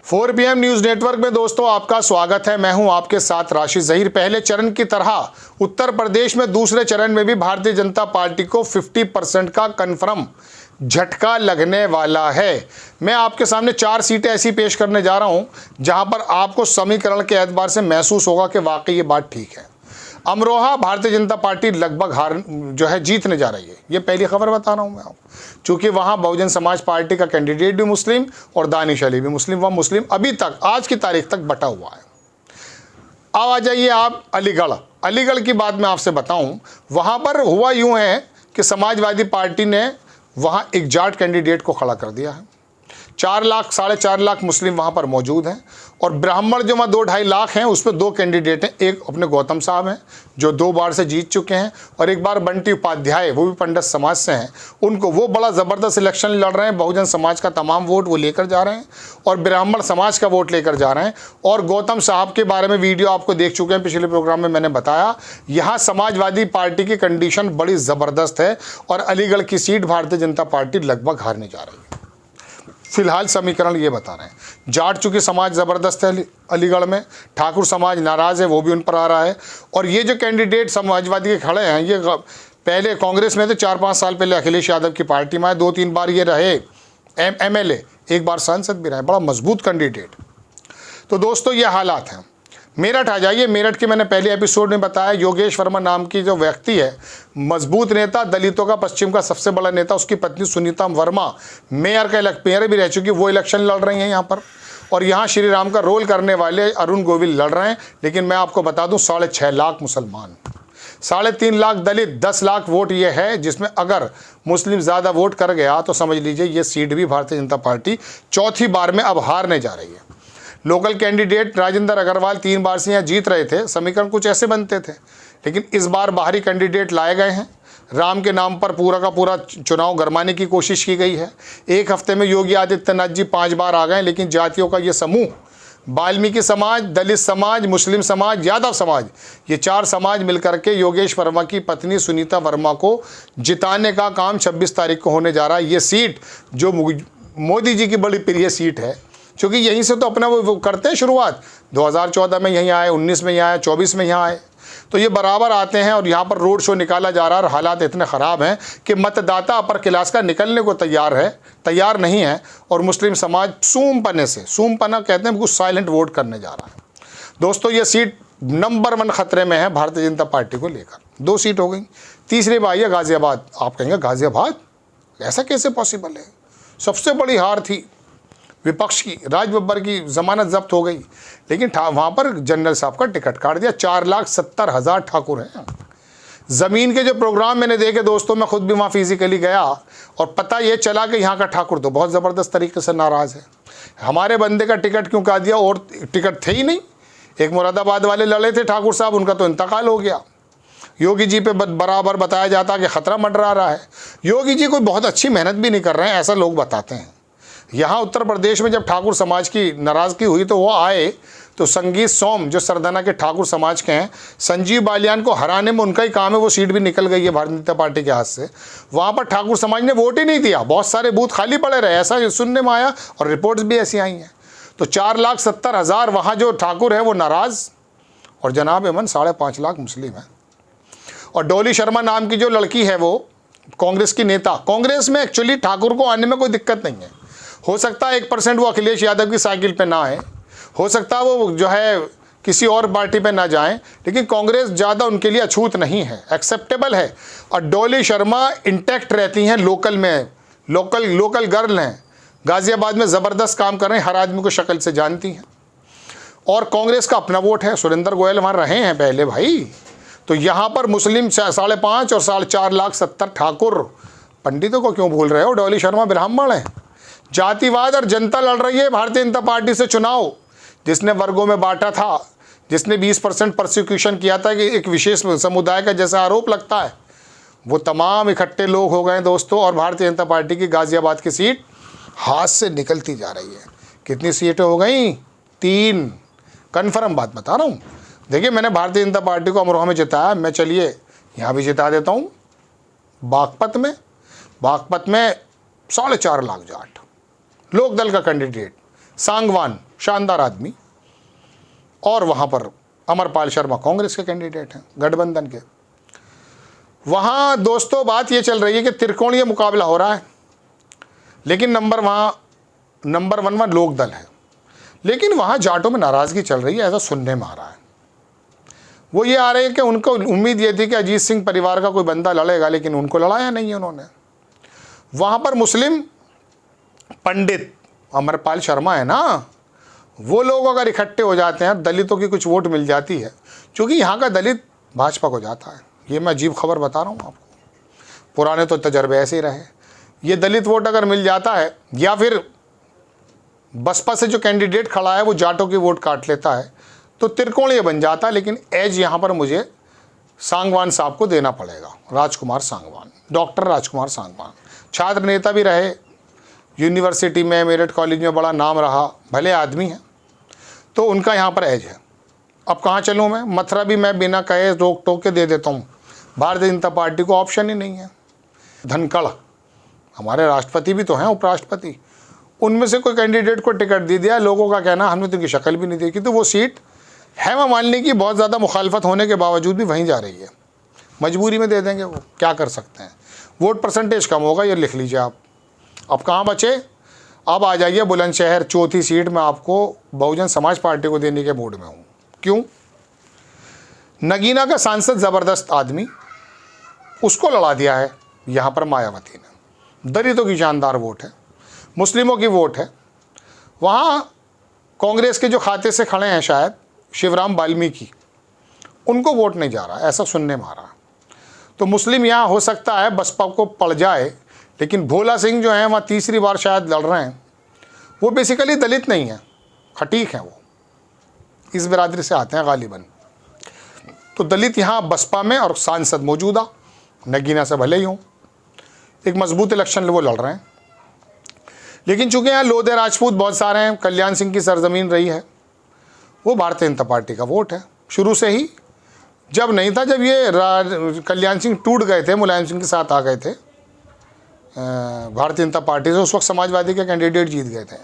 4 PM news network में दोस्तों आपका स्वागत है। मैं हूं आपके साथ राशिद जहीर। पहले चरण की तरह उत्तर प्रदेश में दूसरे चरण में भी भारतीय जनता पार्टी को 50% का कन्फर्म झटका लगने वाला है। मैं आपके सामने 4 सीटें ऐसी पेश करने जा रहा हूं जहां पर आपको समीकरण के एतबार से महसूस होगा कि वाकई ये बात ठीक है। अमरोहा भारतीय जनता पार्टी लगभग जीतने जा रही है। ये पहली खबर बता रहा हूँ मैं आपको, चूँकि वहाँ बहुजन समाज पार्टी का कैंडिडेट भी मुस्लिम और दानिश अली भी मुस्लिम। वह मुस्लिम अभी तक आज की तारीख तक बटा हुआ है। अब आ जाइए आप अलीगढ़ की बात मैं आपसे बताऊं। वहाँ पर हुआ यूँ है कि समाजवादी पार्टी ने वहाँ एक जाट कैंडिडेट को खड़ा कर दिया है। 4 लाख 4.5 लाख मुस्लिम वहाँ पर मौजूद हैं और ब्राह्मण जो वहाँ 2-2.5 लाख हैं, उसमें 2 कैंडिडेट हैं। एक अपने गौतम साहब हैं जो 2 बार से जीत चुके हैं और एक बार बंटी उपाध्याय, वो भी पंडित समाज से हैं। उनको वो बड़ा ज़बरदस्त इलेक्शन लड़ रहे हैं। बहुजन समाज का तमाम वोट वो लेकर जा रहे हैं और ब्राह्मण समाज का वोट लेकर जा रहे हैं। और गौतम साहब के बारे में वीडियो आपको देख चुके हैं, पिछले प्रोग्राम में मैंने बताया। यहाँ समाजवादी पार्टी की कंडीशन बड़ी ज़बरदस्त है और अलीगढ़ की सीट भारतीय जनता पार्टी लगभग हारने जा रही है। फिलहाल समीकरण ये बता रहे हैं, जाट चूँकि समाज ज़बरदस्त है अलीगढ़ में, ठाकुर समाज नाराज़ है, वो भी उन पर आ रहा है। और ये जो कैंडिडेट समाजवादी के खड़े हैं, ये पहले कांग्रेस में थे, 4-5 साल पहले अखिलेश यादव की पार्टी में 2-3 बार ये रहे MLA, एक बार सांसद भी रहे। बड़ा मजबूत कैंडिडेट। तो दोस्तों ये हालात हैं। मेरठ आ जाइए। मेरठ के मैंने पहले एपिसोड में बताया, योगेश वर्मा नाम की जो व्यक्ति है, मजबूत नेता, दलितों का पश्चिम का सबसे बड़ा नेता, उसकी पत्नी सुनीता वर्मा मेयर भी रह चुकी, वो इलेक्शन लड़ रही हैं यहाँ पर। और यहाँ श्री राम का रोल करने वाले अरुण गोविल लड़ रहे हैं। लेकिन मैं आपको बता दूँ 6.5 लाख मुसलमान, 3.5 लाख दलित, 10 लाख वोट ये है, जिसमें अगर मुस्लिम ज़्यादा वोट कर गया तो समझ लीजिए ये सीट भी भारतीय जनता पार्टी चौथी बार में अब हारने जा रही है। लोकल कैंडिडेट राजेंद्र अग्रवाल 3 बार से यहाँ जीत रहे थे। समीकरण कुछ ऐसे बनते थे, लेकिन इस बार बाहरी कैंडिडेट लाए गए हैं। राम के नाम पर पूरा का पूरा चुनाव गरमाने की कोशिश की गई है। एक हफ्ते में योगी आदित्यनाथ जी 5 बार आ गए, लेकिन जातियों का ये समूह, वाल्मीकि समाज, दलित समाज, मुस्लिम समाज, यादव समाज, ये 4 समाज मिलकर के योगेश वर्मा की पत्नी सुनीता वर्मा को जिताने का काम 26 तारीख को होने जा रहा है। ये सीट जो मोदी जी की बड़ी प्रिय सीट है, क्योंकि यहीं से तो अपना वो करते हैं शुरुआत। 2014 में यहीं आए, 19 में यहाँ आए, 24 में यहाँ आए, तो ये बराबर आते हैं। और यहाँ पर रोड शो निकाला जा रहा है और हालात इतने ख़राब हैं कि मतदाता अपर क्लास का निकलने को तैयार नहीं है। और मुस्लिम समाज सूमपना कहते हैं, कुछ साइलेंट वोट करने जा रहा है। दोस्तों ये सीट नंबर 1 खतरे में है भारतीय जनता पार्टी को लेकर। 2 सीट हो गई। तीसरी बात है गाज़ियाबाद। आप कहेंगे गाज़ियाबाद ऐसा कैसे पॉसिबल है? सबसे बड़ी हार थी विपक्ष की, राज बब्बर की जमानत जब्त हो गई, लेकिन वहाँ पर जनरल साहब का टिकट काट दिया। 4,70,000 ठाकुर हैं। ज़मीन के जो प्रोग्राम मैंने देखे दोस्तों, मैं खुद भी वहाँ फिजिकली गया और पता ये चला कि यहाँ का ठाकुर तो बहुत ज़बरदस्त तरीके से नाराज़ है। हमारे बंदे का टिकट क्यों काट दिया? और टिकट थे ही नहीं। एक मुरादाबाद वाले लड़े थे ठाकुर साहब, उनका तो इंतकाल हो गया। योगी जी पे बराबर बताया जाता कि ख़तरा मंडरा रहा है। योगी जी कोई बहुत अच्छी मेहनत भी नहीं कर रहे हैं, ऐसा लोग बताते हैं। यहाँ उत्तर प्रदेश में जब ठाकुर समाज की नाराज़गी हुई तो वो आए, तो संगीत सोम जो सरदाना के ठाकुर समाज के हैं, संजीव बालियान को हराने में उनका ही काम है। वो सीट भी निकल गई है भारतीय जनता पार्टी के हाथ से। वहाँ पर ठाकुर समाज ने वोट ही नहीं दिया, बहुत सारे बूथ खाली पड़े रहे, ऐसा सुनने में आया और रिपोर्ट्स भी ऐसी आई हैं। तो 4,70,000 वहाँ जो ठाकुर है वो नाराज़, और जनाब अमन 5.5 लाख मुस्लिम हैं। और डोली शर्मा नाम की जो लड़की है वो कांग्रेस की नेता। कांग्रेस में एक्चुअली ठाकुर को आने में कोई दिक्कत नहीं है। हो सकता है 1% वो अखिलेश यादव की साइकिल पे ना आए, हो सकता है वो किसी और पार्टी पे ना जाएं, लेकिन कांग्रेस ज़्यादा उनके लिए अछूत नहीं है, एक्सेप्टेबल है। और डोली शर्मा इंटैक्ट रहती हैं लोकल में, लोकल गर्ल हैं, गाज़ियाबाद में ज़बरदस्त काम कर रहे हैं, हर आदमी को शक्ल से जानती हैं। और कांग्रेस का अपना वोट है, सुरेंद्र गोयल वहाँ रहे हैं पहले भाई। तो यहाँ पर मुस्लिम 5.5 और 4,70,000 ठाकुर। पंडितों को क्यों भूल रहे हो? डोली शर्मा ब्राह्मण है। जातिवाद और जनता लड़ रही है भारतीय जनता पार्टी से चुनाव। जिसने वर्गों में बांटा था, जिसने 20% प्रोसिक्यूशन किया था कि एक विशेष समुदाय का जैसा आरोप लगता है, वो तमाम इकट्ठे लोग हो गए दोस्तों। और भारतीय जनता पार्टी की गाज़ियाबाद की सीट हाथ से निकलती जा रही है। कितनी सीटें हो गई? 3। कन्फर्म बात बता रहा हूँ। देखिए मैंने भारतीय जनता पार्टी को अमरोहा में जिताया, मैं चलिए यहाँ भी जिता देता हूँ। बागपत में 4.5 लाख जाट, लोकदल का कैंडिडेट सांगवान शानदार आदमी, और वहाँ पर अमरपाल शर्मा कांग्रेस के कैंडिडेट हैं गठबंधन के। वहाँ दोस्तों बात ये चल रही है कि त्रिकोणीय मुकाबला हो रहा है, लेकिन नंबर 1 लोकदल है, लेकिन वहाँ जाटों में नाराज़गी चल रही है, ऐसा सुनने में आ रहा है। वो ये आ रहे हैं कि उनको उम्मीद ये थी कि अजीत सिंह परिवार का कोई बंदा लड़ेगा, लेकिन उनको लड़ाया नहीं है उन्होंने। वहाँ पर मुस्लिम पंडित अमरपाल शर्मा है ना, वो लोग अगर इकट्ठे हो जाते हैं, दलितों की कुछ वोट मिल जाती है, क्योंकि यहाँ का दलित भाजपा को जाता है। ये मैं अजीब खबर बता रहा हूँ आपको, पुराने तो तजर्बे ऐसे ही रहे। ये दलित वोट अगर मिल जाता है, या फिर बसपा से जो कैंडिडेट खड़ा है वो जाटों की वोट काट लेता है, तो त्रिकोणीय बन जाता है। लेकिन एज यहाँ पर मुझे सांगवान साहब को देना पड़ेगा, राजकुमार सांगवान, डॉक्टर राजकुमार सांगवान। छात्र नेता भी रहे, यूनिवर्सिटी में, मेरठ कॉलेज में बड़ा नाम रहा, भले आदमी हैं, तो उनका यहाँ पर एज है। अब कहाँ चलूँ मैं? मथुरा भी मैं बिना कहे रोक टोक के दे देता हूँ, भारतीय जनता पार्टी को ऑप्शन ही नहीं है। धनखड़ हमारे राष्ट्रपति भी तो हैं, उपराष्ट्रपति, उनमें से कोई कैंडिडेट को टिकट दे दिया, लोगों का कहना हमने तो उनकी शक्ल भी नहीं देखी, तो वो सीट हेमा मालिनी की बहुत ज़्यादा मुखालफत होने के बावजूद भी वहीं जा रही है। मजबूरी में दे देंगे, वो क्या कर सकते हैं। वोट परसेंटेज कम होगा, ये लिख लीजिए आप। अब कहाँ बचे? अब आ जाइए बुलंदशहर, चौथी सीट में आपको बहुजन समाज पार्टी को देने के मूड में हूँ। क्यों? नगीना का सांसद ज़बरदस्त आदमी, उसको लड़ा दिया है यहाँ पर मायावती ने। दलितों की शानदार वोट है, मुस्लिमों की वोट है। वहाँ कांग्रेस के जो खाते से खड़े हैं शायद शिवराम वाल्मीकि, उनको वोट नहीं जा रहा, ऐसा सुनने में आ रहा है। तो मुस्लिम यहाँ हो सकता है बसपा को पड़ जाए, लेकिन भोला सिंह जो हैं वहाँ तीसरी बार शायद लड़ रहे हैं, वो बेसिकली दलित नहीं है, खटीक हैं, वो इस बिरादरी से आते हैं गालिबन। तो दलित यहाँ बसपा में, और सांसद मौजूदा नगीना से भले ही हों, एक मजबूत इलेक्शन वो लड़ रहे हैं। लेकिन चूंकि यहाँ लोधे राजपूत बहुत सारे हैं, कल्याण सिंह की सरजमीन रही है, वो भारतीय जनता पार्टी का वोट है शुरू से ही। जब नहीं था, जब ये कल्याण सिंह टूट गए थे, मुलायम सिंह के साथ आ गए थे भारतीय जनता पार्टी से, उस वक्त समाजवादी के कैंडिडेट जीत गए थे।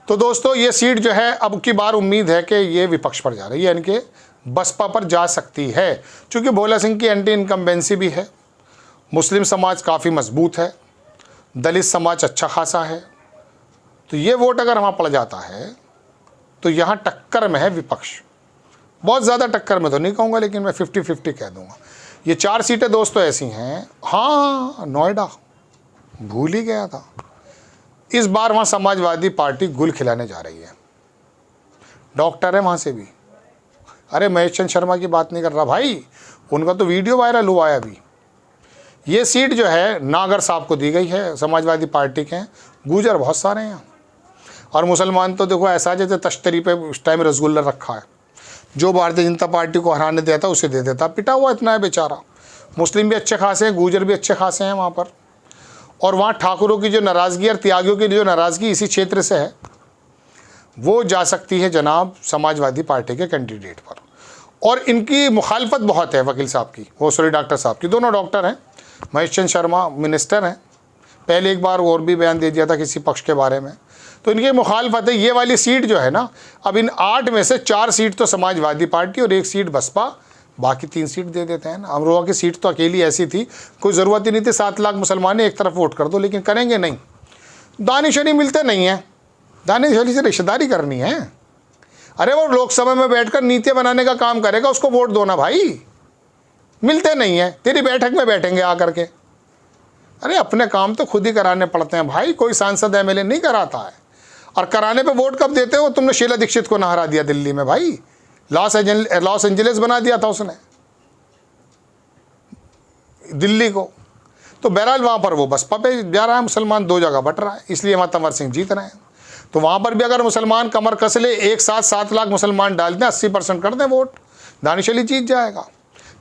तो दोस्तों ये सीट जो है अब की बार उम्मीद है कि ये विपक्ष पर जा रही है, यानी कि बसपा पर जा सकती है, क्योंकि भोला सिंह की एंटी इनकम्बेंसी भी है, मुस्लिम समाज काफ़ी मजबूत है, दलित समाज अच्छा खासा है। तो ये वोट अगर वहाँ पड़ जाता है तो यहाँ टक्कर में है विपक्ष। बहुत ज़्यादा टक्कर में तो नहीं कहूँगा, लेकिन मैं 50-50 कह दूँगा। ये 4 सीटें दोस्तों ऐसी हैं। हाँ, नोएडा भूल ही गया था, इस बार वहाँ समाजवादी पार्टी गुल खिलाने जा रही है। डॉक्टर है वहाँ से भी। अरे महेश चंद्र शर्मा की बात नहीं कर रहा भाई, उनका तो वीडियो वायरल हुआ है अभी। ये सीट जो है नागर साहब को दी गई है, समाजवादी पार्टी के हैं, गुजर बहुत सारे हैं। और मुसलमान तो देखो ऐसा जैसे तश्तरी पे उस टाइम रसगुल्ला रखा है, जो भारतीय जनता पार्टी को हराने देता उसे दे देता, पिटा हुआ इतना है बेचारा। मुस्लिम भी अच्छे खासे हैं, गुजर भी अच्छे खासे हैं वहाँ पर। और वहाँ ठाकुरों की जो नाराज़गी और त्यागियों की जो नाराज़गी इसी क्षेत्र से है, वो जा सकती है जनाब समाजवादी पार्टी के कैंडिडेट पर। और इनकी मुखालफत बहुत है वकील साहब की, वो सॉरी डॉक्टर साहब की, दोनों डॉक्टर हैं। महेश चंद्र शर्मा मिनिस्टर हैं, पहले एक बार और भी बयान दे दिया था किसी पक्ष के बारे में। तो इनकी मुखालफत है। ये वाली सीट जो है ना, अब इन 8 में से 4 सीट तो समाजवादी पार्टी और 1 सीट बसपा, बाकी 3 सीट दे देते हैं ना। अमरोहा की सीट तो अकेली ऐसी थी, कोई ज़रूरत ही नहीं थी 7 लाख मुसलमान एक तरफ वोट कर दो, लेकिन करेंगे नहीं। दानिश अली मिलते नहीं हैं, दानिश अली से रिश्तेदारी करनी है। अरे वो लोकसभा में बैठकर नीतियाँ बनाने का काम करेगा, उसको वोट दो ना भाई। मिलते नहीं है, तेरी बैठक में बैठेंगे आकर के। अरे अपने काम तो खुद ही कराने पड़ते हैं भाई, कोई सांसद एमएलए नहीं कराता है। और कराने पे वोट कब देते हो? तुमने शीला दीक्षित को ना हरा दिया दिल्ली में भाई, लॉस एंजलिस बना दिया था उसने दिल्ली को। तो बहरहाल वहाँ पर वो बसपा पे जा रहा है, मुसलमान 2 जगह बट रहा है, इसलिए वहाँ तंवर सिंह जीत रहे हैं। तो वहाँ पर भी अगर मुसलमान कमर कस ले, एक साथ 7 लाख मुसलमान डाल दें, 80% कर दें वोट, दानिश अली जीत जाएगा।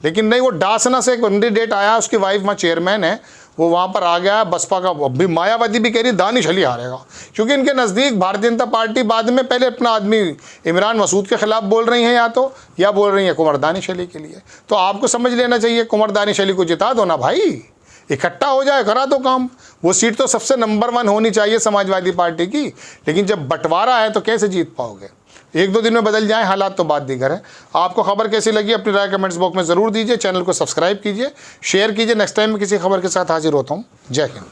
लेकिन नहीं, वो डासना से एक कैंडिडेट आया, उसकी वाइफ वहाँ चेयरमैन है, वो वहाँ पर आ गया बसपा का। अभी मायावती भी कह रही दानिश अली हारेगा, क्योंकि इनके नज़दीक भारतीय जनता पार्टी बाद में पहले अपना आदमी इमरान मसूद के खिलाफ बोल रही हैं या बोल रही हैं कुंवर दानिश अली के लिए। तो आपको समझ लेना चाहिए, कुंवर दानिश अली को जिता दो ना भाई, इकट्ठा हो जाए, करा दो काम। वो सीट तो सबसे नंबर 1 होनी चाहिए समाजवादी पार्टी की, लेकिन जब बंटवारा है तो कैसे जीत पाओगे। 1-2 दिन में बदल जाए हालात तो बात दीगर है। आपको खबर कैसी लगी अपनी राय कमेंट्स बॉक्स में ज़रूर दीजिए। चैनल को सब्सक्राइब कीजिए, शेयर कीजिए। नेक्स्ट टाइम मैं किसी खबर के साथ हाजिर होता हूँ। जय हिंद।